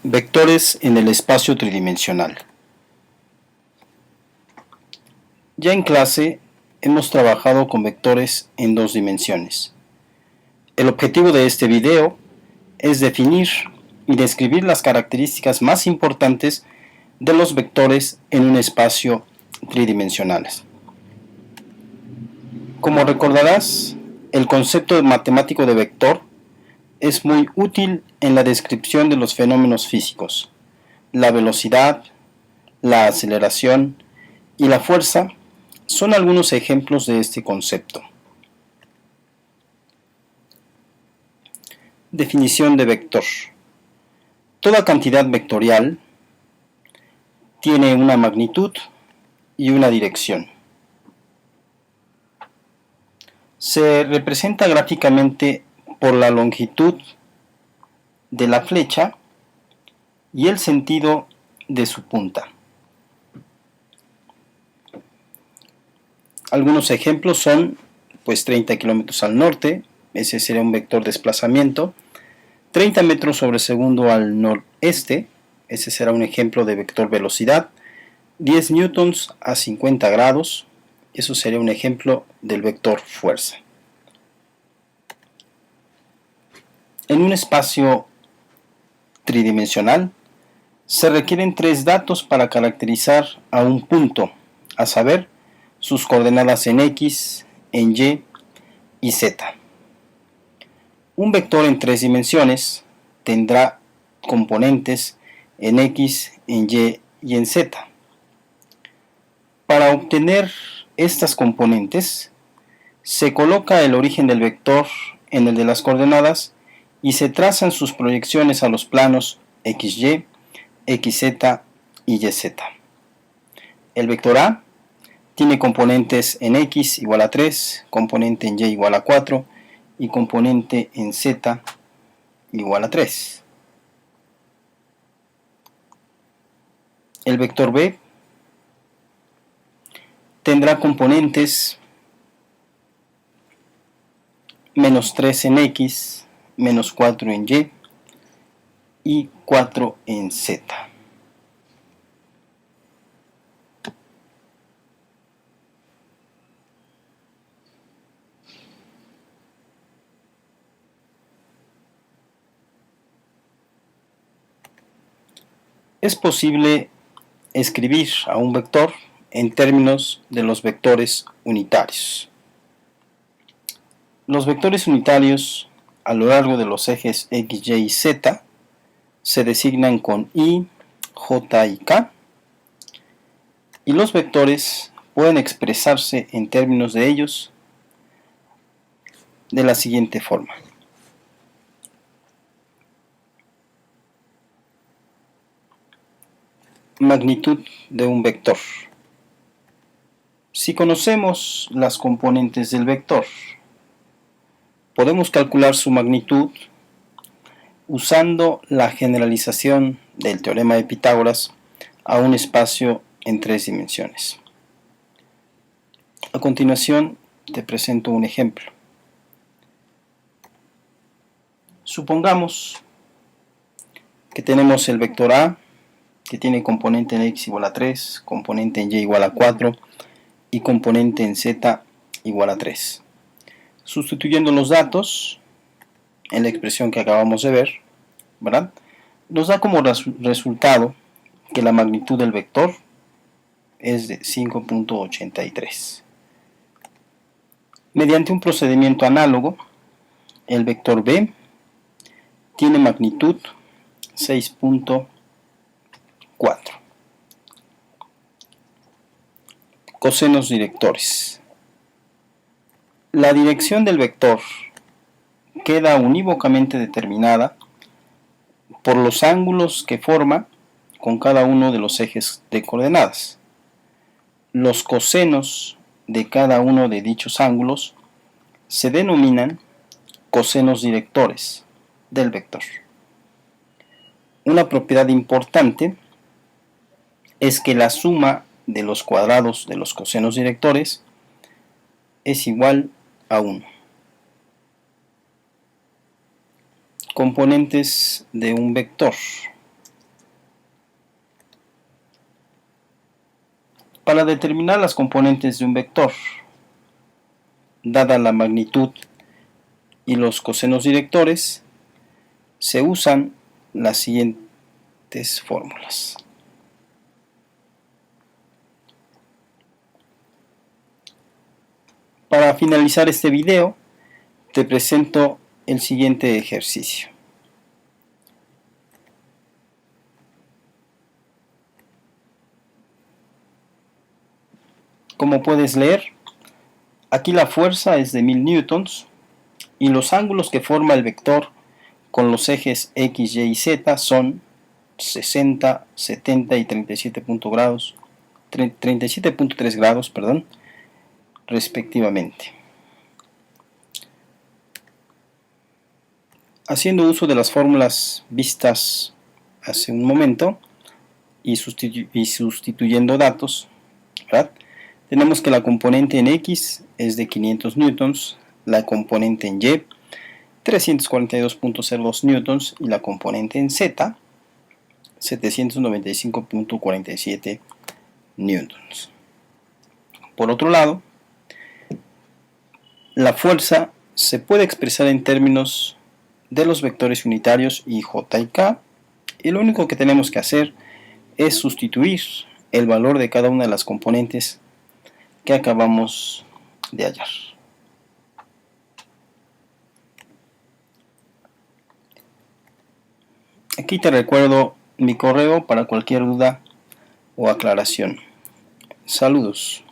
Vectores en el espacio tridimensional. Ya en clase hemos trabajado con vectores en dos dimensiones. El objetivo de este video es definir y describir las características más importantes de los vectores en un espacio tridimensional. Como recordarás, el concepto matemático de vector es muy útil en la descripción de los fenómenos físicos. La velocidad, la aceleración y la fuerza son algunos ejemplos de este concepto. Definición de vector. Toda cantidad vectorial tiene una magnitud y una dirección. Se representa gráficamente por la longitud de la flecha y el sentido de su punta. Algunos ejemplos son 30 kilómetros al norte, ese sería un vector de desplazamiento, 30 metros sobre segundo al noreste, ese será un ejemplo de vector velocidad, 10 newtons a 50 grados, eso sería un ejemplo del vector fuerza. En un espacio tridimensional se requieren tres datos para caracterizar a un punto, a saber, sus coordenadas en X, en Y y Z. Un vector en tres dimensiones tendrá componentes en X, en Y y en Z. Para obtener estas componentes, se coloca el origen del vector en el de las coordenadas y se trazan sus proyecciones a los planos XY, XZ y YZ. El vector A tiene componentes en X igual a 3, componente en Y igual a 4 y componente en Z igual a 3. El vector B tendrá componentes menos 3 en X, menos 4 en Y y 4 en Z. Es posible escribir a un vector en términos de los vectores unitarios. Los vectores unitarios a lo largo de los ejes X, Y y Z se designan con I, J y K, y los vectores pueden expresarse en términos de ellos de la siguiente forma. Magnitud de un vector. Si conocemos las componentes del vector, podemos calcular su magnitud usando la generalización del teorema de Pitágoras a un espacio en tres dimensiones. A continuación te presento un ejemplo. Supongamos que tenemos el vector A, que tiene componente en X igual a 3, componente en Y igual a 4 y componente en Z igual a 3. Sustituyendo los datos en la expresión que acabamos de ver, ¿verdad?, nos da como resultado que la magnitud del vector es de 5.83. Mediante un procedimiento análogo, el vector B tiene magnitud 6.4. Cosenos directores. La dirección del vector queda unívocamente determinada por los ángulos que forma con cada uno de los ejes de coordenadas. Los cosenos de cada uno de dichos ángulos se denominan cosenos directores del vector. Una propiedad importante es que la suma de los cuadrados de los cosenos directores es igual a 1. Componentes de un vector. Para determinar las componentes de un vector, dada la magnitud y los cosenos directores, se usan las siguientes fórmulas. Para finalizar este video, te presento el siguiente ejercicio. Como puedes leer, aquí la fuerza es de 1000 newtons y los ángulos que forma el vector con los ejes X, Y y Z son 60, 70 y 37.3 grados, respectivamente. Haciendo uso de las fórmulas vistas hace un momento y sustituyendo datos, ¿verdad? Tenemos que la componente en X es de 500 newtons, la componente en Y 342.02 newtons y la componente en Z 795.47 newtons. Por otro lado, la fuerza se puede expresar en términos de los vectores unitarios I, J y K, y lo único que tenemos que hacer es sustituir el valor de cada una de las componentes que acabamos de hallar. Aquí te recuerdo mi correo para cualquier duda o aclaración. Saludos.